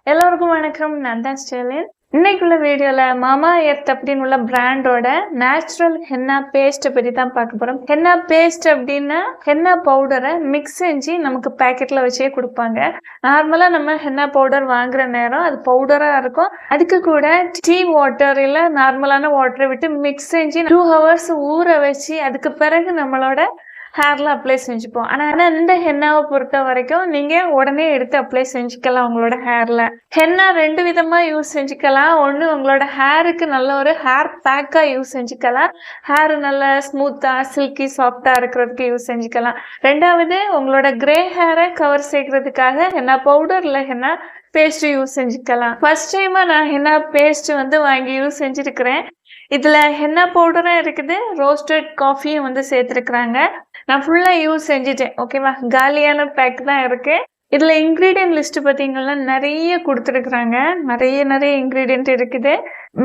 எல்லோருக்கும் வணக்கம். நான் தான் ஸ்டெர்லின். இன்னைக்குள்ள வீடியோல மாமா எர்த் அப்படின்னு உள்ள பிராண்டோட நேச்சுரல் ஹென்னா பேஸ்ட் பற்றி தான் பார்க்க போறோம். ஹென்னா பேஸ்ட் அப்படின்னா ஹென்னா பவுடரை மிக்ஸ் செஞ்சு நமக்கு பேக்கெட்ல வச்சே கொடுப்பாங்க. நார்மலா நம்ம ஹென்னா பவுடர் வாங்குற நேரம் அது பவுடரா இருக்கும். அதுக்கு கூட டீ வாட்டர் இல்ல நார்மலான வாட்டரை விட்டு மிக்ஸ் செஞ்சு 2 hours ஊற வச்சு அதுக்கு பிறகு நம்மளோட ஹேர்ல அப்ளை செஞ்சுப்போம். ஆனா இந்த ஹென்னாவை பொறுத்த வரைக்கும் நீங்க உடனே எடுத்து அப்ளை செஞ்சுக்கலாம். உங்களோட ஹேர்ல ஹென்னா 2 விதமா யூஸ் செஞ்சுக்கலாம். ஒண்ணு உங்களோட ஹேருக்கு நல்ல ஒரு ஹேர் பேக்கா யூஸ் செஞ்சுக்கலாம். ஹேர் நல்ல ஸ்மூத்தா சில்கி சாஃப்டா இருக்கிறதுக்கு யூஸ் செஞ்சுக்கலாம். ரெண்டாவது உங்களோட கிரே ஹேரை கவர் செய்யறதுக்காக ஹென்னா பவுடர் இல்ல ஹென்னா பேஸ்ட் யூஸ் செஞ்சுக்கலாம். ஃபர்ஸ்ட் டைமா நான் ஹென்னா பேஸ்ட் வாங்கி யூஸ் செஞ்சிருக்கிறேன். இதுல ஹென்னா பவுடரும் இருக்குது, ரோஸ்டட் காஃபியும் சேர்த்துருக்குறாங்க. நான் ஃபுல்லா யூஸ் செஞ்சுட்டேன். ஓகேவா, காலியான பேக் தான் இருக்கு. இதுல இன்கிரீடியன்ட் லிஸ்ட் பாத்தீங்கன்னா நிறைய கொடுத்துருக்குறாங்க. நிறைய இன்கிரீடியன்ட் இருக்குது.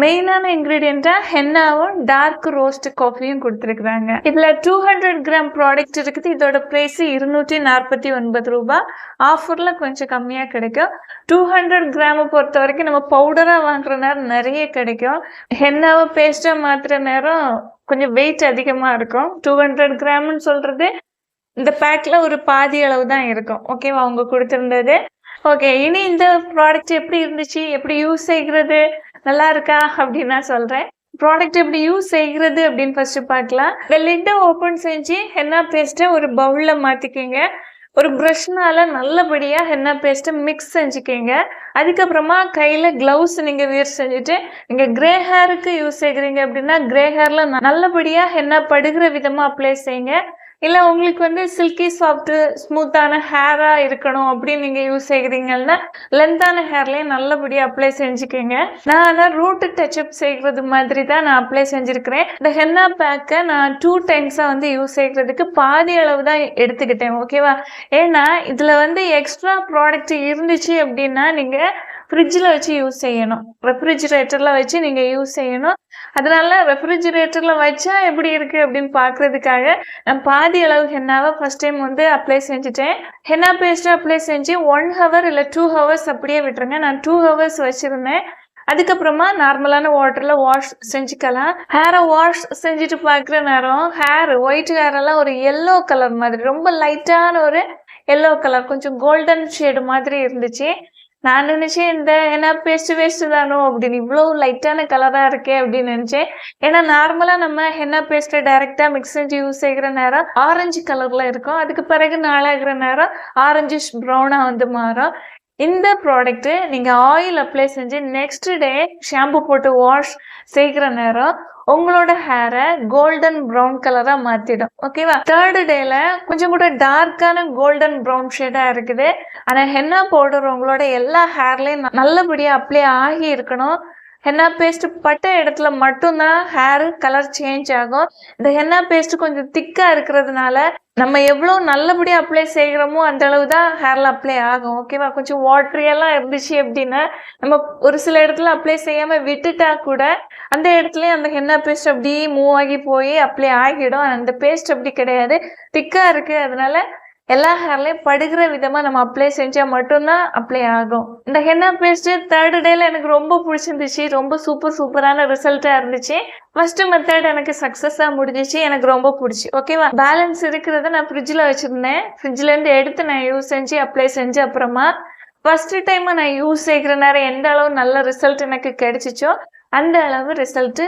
மெயினான இன்கிரீடியண்டா ஹென்னாவும் டார்க் ரோஸ்ட் காஃபியும் கொடுத்துருக்குறாங்க. இதுல 200 கிராம் ப்ராடக்ட் இருக்குது. இதோட பிரைஸ் 249 ரூபாய். ஆஃபர்ல கொஞ்சம் கம்மியா கிடைக்கும். 200 கிராம் பொறுத்த வரைக்கும் நம்ம பவுடரா வாங்குற நேரம் நிறைய கிடைக்கும். ஹென்னாவை பேஸ்டா மாத்துற நேரம் கொஞ்சம் வெயிட் அதிகமா இருக்கும். 200 கிராம்னு சொல்றது இந்த பேக்ல ஒரு பாதி அளவு தான் இருக்கும். ஓகேவா, அவங்க கொடுத்திருந்தது. ஓகே, இனி இந்த ப்ராடக்ட் எப்படி இருந்துச்சு, எப்படி யூஸ் செய்கிறது, நல்லா இருக்கா அப்படின்னு நான் சொல்றேன். ப்ராடக்ட் எப்படி யூஸ் செய்கிறது அப்படின்னு ஃபர்ஸ்ட் பார்க்கலாம். இந்த லிட்டை ஓப்பன் செஞ்சு ஹென்னா பேஸ்ட்டை ஒரு பவுல்ல மாத்திக்கங்க. ஒரு ப்ரஷ்னால நல்லபடியா ஹென்னா பேஸ்ட்டை மிக்ஸ் செஞ்சுக்கங்க. அதுக்கப்புறமா கையில கிளவுஸ் நீங்க வியர் செஞ்சுட்டு நீங்க கிரே ஹேருக்கு யூஸ் செய்கிறீங்க அப்படின்னா கிரே ஹேர்ல நல்லபடியா ஹென்னா படுகிற விதமா அப்ளை செய்யுங்க. இல்ல உங்களுக்கு சில்கி சாஃப்ட் ஸ்மூத்தான ஹேரா இருக்கணும் அப்படின்னு நீங்க யூஸ் செய்கிறீங்கன்னா லென்த்தான ஹேர்லயே நல்லபடியா அப்ளை செஞ்சுக்கோங்க. நான் ரூட் டச்சப் செய்கிறது மாதிரி தான் நான் அப்ளை செஞ்சிருக்கிறேன். இந்த ஹென்னா பேக்கை நான் 2 டைம்ஸா யூஸ் செய்கிறதுக்கு பாதி அளவு தான் எடுத்துக்கிட்டேன். ஓகேவா, ஏன்னா இதுல எக்ஸ்ட்ரா ப்ராடக்ட் இருந்துச்சு அப்படின்னா நீங்க ஃப்ரிட்ஜில் வச்சு யூஸ் செய்யணும். ரெஃப்ரிஜிரேட்டரில் வச்சு நீங்கள் யூஸ் செய்யணும். அதனால ரெஃப்ரிஜிரேட்டரில் வச்சா எப்படி இருக்கு அப்படின்னு பார்க்கறதுக்காக நான் பாதி அளவு ஹென்னாவை ஃபர்ஸ்ட் டைம் அப்ளை செஞ்சுட்டேன். ஹென்னா பேஸ்ட் அப்ளை செஞ்சு 1 hour இல்லை 2 hours அப்படியே விட்டுருங்க. நான் 2 hours வச்சிருந்தேன். அதுக்கப்புறமா நார்மலான வாட்டர்ல வாஷ் செஞ்சுக்கலாம். ஹேரை வாஷ் செஞ்சுட்டு பார்க்குற நேரம் ஒயிட் ஹேர் எல்லாம் ஒரு எல்லோ கலர் மாதிரி, ரொம்ப லைட்டான ஒரு எல்லோ கலர், கொஞ்சம் கோல்டன் ஷேடு மாதிரி இருந்துச்சு. நான் நினைச்சேன் இந்த ஹென்னா பேஸ்ட் வேஸ்ட் தானோ அப்படின்னு, இவ்வளோ லைட்டான கலரா இருக்கே அப்படின்னு நினைச்சேன். ஏன்னா நார்மலா நம்ம ஹென்னா பேஸ்ட்டை டைரக்டா மிக்ஸ் செஞ்சு யூஸ் செய்கிற நேரம் ஆரஞ்சு கலர்ல இருக்கும். அதுக்கு பிறகு நாளாகிற நேரம் ஆரஞ்சிஷ் ப்ரௌனா மாறும். இந்த ப்ராடக்ட் நீங்க ஆயில் அப்ளை செஞ்சு நெக்ஸ்ட் டே ஷாம்பு போட்டு வாஷ் செய்கிற நேரம் உங்களோட ஹேரை கோல்டன் ப்ரௌன் கலரா மாத்திடும். ஓகேவா, 3rd டேல கொஞ்சம் கூட டார்க்கான கோல்டன் ப்ரௌன் ஷேடா இருக்குது. ஆனா ஹென்னா பவுடர் உங்களோட எல்லா ஹேர்லயும் நல்லபடியா அப்ளை ஆகி இருக்கணும். ஹென்னா பேஸ்ட் பட்ட இடத்துல மட்டும்தான் ஹேர் கலர் சேஞ்ச் ஆகும். இந்த ஹென்னா பேஸ்ட் கொஞ்சம் திக்கா இருக்கிறதுனால நம்ம எவ்வளோ நல்லபடியா அப்ளை செய்கிறோமோ அந்த அளவு தான் ஹேர்ல அப்ளை ஆகும். ஓகேவா, கொஞ்சம் வாட்டரியெல்லாம் இருந்துச்சு அப்படின்னா நம்ம ஒரு சில இடத்துல அப்ளை செய்யாம விட்டுட்டா கூட அந்த இடத்துலயே அந்த ஹென்னா பேஸ்ட் அப்படியே மூவ் ஆகி போய் அப்ளை ஆகிடும். அந்த பேஸ்ட் அப்படி கிடையாது, திக்கா இருக்கு. அதனால எல்லா ஹேர்லயும் படுகிற விதமா நம்ம அப்ளை செஞ்சா மட்டும்தான் அப்ளை ஆகும். இந்த ஹென்னா பேஸ்ட் 3rd டேல எனக்கு ரொம்ப பிடிச்சிருந்துச்சு. ரொம்ப சூப்பரான ரிசல்ட்டா இருந்துச்சு. ஃபர்ஸ்ட் மெத்தட் எனக்கு சக்சஸா முடிஞ்சிச்சு. எனக்கு ரொம்ப பிடிச்சி. ஓகேவா, பேலன்ஸ் இருக்கிறத நான் ஃப்ரிட்ஜில் வச்சிருந்தேன். ஃப்ரிட்ஜ்ல இருந்து எடுத்து நான் யூஸ் செஞ்சு அப்ளை செஞ்சு அப்புறமா ஃபர்ஸ்ட் டைம் நான் யூஸ் செய்கிற நேரம் எந்த அளவு நல்ல ரிசல்ட் எனக்கு கிடைச்சிச்சோ அந்த அளவு ரிசல்ட்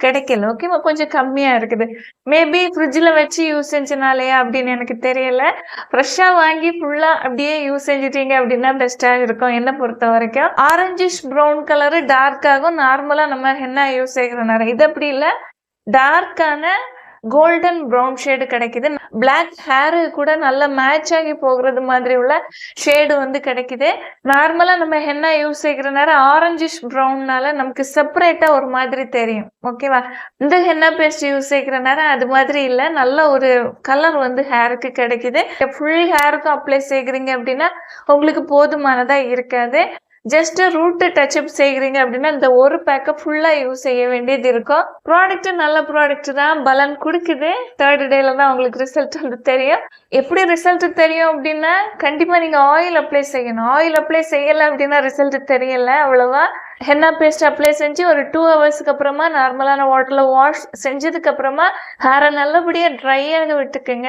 கிடைக்கல. ஓகேவா, கொஞ்சம் கம்மியா இருக்குது. மேபி ஃப்ரிட்ஜில் வச்சு யூஸ் செஞ்சனாலையா அப்படின்னு எனக்கு தெரியல. ஃப்ரெஷ்ஷா வாங்கி ஃபுல்லா அப்படியே யூஸ் செஞ்சிட்டீங்க அப்படின்னா பெஸ்டா இருக்கும். என்ன பொறுத்த வரைக்கும் ஆரஞ்சிஷ் ப்ரௌன் கலரு டார்க் ஆகும் நார்மலா நம்ம ஹென்னா யூஸ் செய்கிற நேரம். இது அப்படி இல்லை, டார்க்கான கோல்டன் ப்ரௌன் ஷேடு கிடைக்குது. பிளாக் ஹேரு கூட நல்லா மேட்ச் ஆகி போகிறது மாதிரி உள்ள ஷேடு கிடைக்குது. நார்மலா நம்ம ஹென்னா யூஸ் செய்கிற நேரம் ஆரஞ்சிஷ் ப்ரௌன்னால நமக்கு செப்பரேட்டா ஒரு மாதிரி தெரியும். ஓகேவா, இந்த ஹென்னா பேஸ்ட் யூஸ் செய்கிற நேரம் அது மாதிரி இல்லை, நல்ல ஒரு கலர் ஹேருக்கு கிடைக்குது. ஃபுல் ஹேருக்கும் அப்ளை செய்கிறீங்க அப்படின்னா உங்களுக்கு போதுமானதா இருக்காது. ஜஸ்ட் ரூட் டச்சப் செய்கிறீங்க அப்படின்னா இந்த ஒரு பேக்கை ஃபுல்லா யூஸ் செய்ய வேண்டியது இருக்கும். ப்ராடக்ட் நல்ல ப்ராடக்ட் தான், பலன் கொடுக்குது. 3rd டேல தான் உங்களுக்கு ரிசல்ட் வந்து தெரியும். எப்படி ரிசல்ட் தெரியும் அப்படின்னா கண்டிப்பா நீங்க ஆயில் அப்ளை செய்யணும். ஆயில் அப்ளை செய்யல அப்படின்னா ரிசல்ட் தெரியல அவ்வளவா. ஹென்னா பேஸ்ட் அப்ளை செஞ்சு ஒரு 2 ஹவர்ஸ்க்கு அப்புறமா நார்மலான வாட்டர்ல வாஷ் செஞ்சதுக்கு அப்புறமா ஹேரை நல்லபடியா ட்ரையாக விட்டுக்குங்க.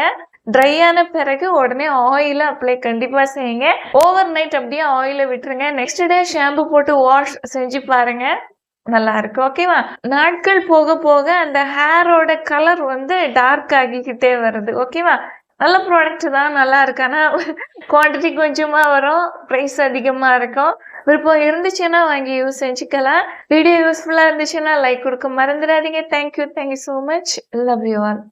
ட்ரை ஆன பிறகு உடனே ஆயில அப்ளை கண்டிப்பா செய்யுங்க. ஓவர் நைட் அப்படியே ஆயில விட்டுருங்க. நெக்ஸ்ட் டே ஷாம்பு போட்டு வாஷ் செஞ்சு பாருங்க, நல்லா இருக்கு. ஓகேவா? நாட்கள் போக போக அந்த ஹேரோட கலர் வந்து டார்க் ஆகிக்கிட்டே வருது. ஓகேவா? நல்ல ப்ராடக்ட் தான், நல்லா இருக்கு. ஆனா குவான்டிட்டி கொஞ்சமா வரும், ப்ரைஸ் அதிகமா இருக்கும். விருப்பம் இருந்துச்சுன்னா வாங்கி யூஸ் செஞ்சுக்கலாம். வீடியோ யூஸ்ஃபுல்லா இருந்துச்சுன்னா லைக் கொடுக்க மறந்துடாதீங்க. Thank you so much. Love you all.